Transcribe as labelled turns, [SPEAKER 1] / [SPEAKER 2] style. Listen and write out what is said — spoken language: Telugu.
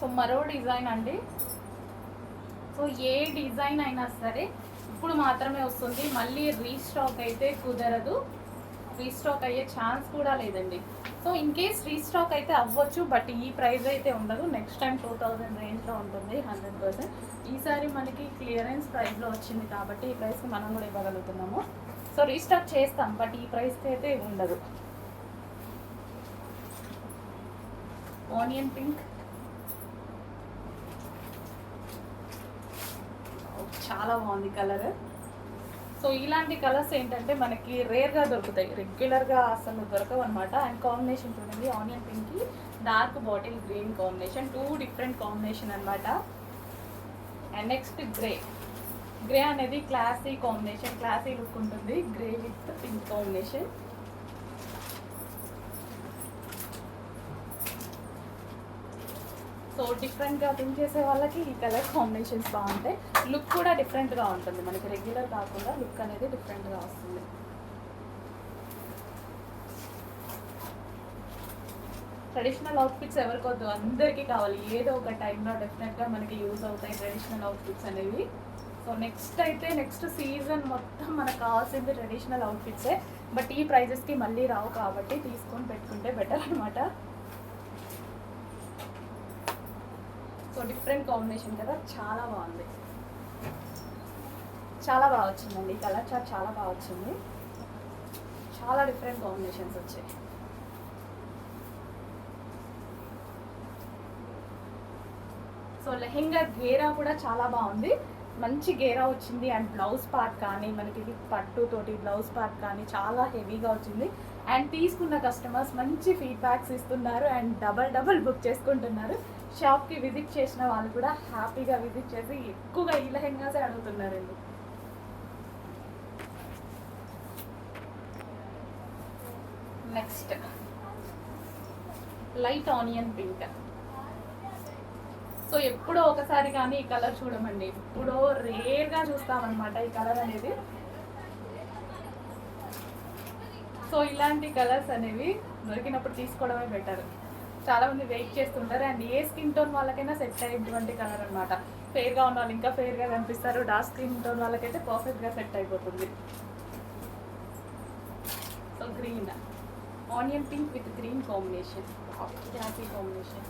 [SPEAKER 1] సో మరో డిజైన్ అండి. సో ఏ డిజైన్ అయినా సరే ఇప్పుడు మాత్రమే వస్తుంది, మళ్ళీ రీస్టాక్ అయితే కుదరదు, రీస్టాక్ అయ్యే ఛాన్స్ కూడా లేదండి. సో ఇన్ కేస్ రీస్టాక్ అయితే అవ్వచ్చు, బట్ ఈ ప్రైస్ అయితే ఉండదు. నెక్స్ట్ టైం 2000 రేంజ్లో ఉంటుంది 100%. ఈసారి మనకి క్లియరెన్స్ ప్రైస్లో వచ్చింది కాబట్టి ఈ ప్రైస్కి మనం కూడా ఇవ్వగలుగుతున్నాము. సో రీస్టాక్ చేస్తాం, బట్ ఈ ప్రైస్కి అయితే ఉండదు. ఆనియన్ పింక్ చాలా బాగుంది కలర్. సో ఇలాంటి కలర్స్ ఏంటంటే మనకి రేర్గా దొరుకుతాయి, రెగ్యులర్గా అసలు దొరకవు అనమాట. అండ్ కాంబినేషన్ చూడండి, ఆనియన్ పింక్కి dark bottle green combination, 2 different combination అనమాట. అండ్ నెక్స్ట్ గ్రే అనేది క్లాసీ కాంబినేషన్, క్లాసీ లుక్ ఉంటుంది, grey with pink combination. So డిఫరెంట్గా థింక్ చేసే వాళ్ళకి ఈ కలర్ కాంబినేషన్స్ బాగుంటాయి. లుక్ కూడా డిఫరెంట్గా ఉంటుంది, మనకి రెగ్యులర్ కాకుండా లుక్ అనేది డిఫరెంట్గా వస్తుంది. ట్రెడిషనల్ అవుట్ఫిట్స్ ఎవరికొద్దు, అందరికీ కావాలి. ఏదో ఒక టైంలో డెఫినెట్గా మనకి యూజ్ అవుతాయి ట్రెడిషనల్ అవుట్ఫిట్స్ అనేవి. సో నెక్స్ట్ సీజన్ మొత్తం మనకు కావాల్సింది ట్రెడిషనల్ అవుట్ఫిట్సే, బట్ ఈ ప్రైజెస్కి మళ్ళీ రావు కాబట్టి తీసుకొని పెట్టుకుంటే బెటర్ అనమాట. సో డిఫరెంట్ కాంబినేషన్ కదా, చాలా బాగుంది, చాలా బాగా వచ్చిందండి. కలర్ చార్ట్ చాలా బాగా వచ్చింది, చాలా డిఫరెంట్ కాంబినేషన్స్ వచ్చాయి. సో లెహెంగా గేరా కూడా చాలా బాగుంది, మంచి గేరా వచ్చింది. అండ్ బ్లౌజ్ పార్ట్ కానీ మనకి పట్టుతోటి బ్లౌజ్ పార్ట్ కానీ చాలా హెవీగా వచ్చింది. అండ్ తీసుకున్న కస్టమర్స్ మంచి ఫీడ్బ్యాక్స్ ఇస్తున్నారు అండ్ డబల్ బుక్ చేసుకుంటున్నారు. షాప్కి విజిట్ చేసిన వాళ్ళు కూడా హ్యాపీగా విజిట్ చేసి ఎక్కువగా ఈ లెహెంగాసే అడుగుతున్నారండి. Next light onion pink. So ఎప్పుడో ఒకసారి కానీ ఈ కలర్ చూడమండి, ఎప్పుడో రేర్గా చూస్తామన్నమాట ఈ కలర్ అనేది. సో ఇలాంటి కలర్స్ అనేవి దొరికినప్పుడు తీసుకోవడమే బెటర్. చాలామంది వెయిట్ చేస్తుంటారు అండ్ ఏ స్కిన్ టోన్ వాళ్ళకైనా సెట్ అయ్యేటువంటి కలర్ అనమాట. ఫెయిర్గా ఉన్న వాళ్ళు ఇంకా ఫెయిర్గా కనిపిస్తారు, డార్క్ స్కిన్ టోన్ వాళ్ళకైతే పర్ఫెక్ట్గా సెట్ అయిపోతుంది. So green, onion pink with green combination, classy combination.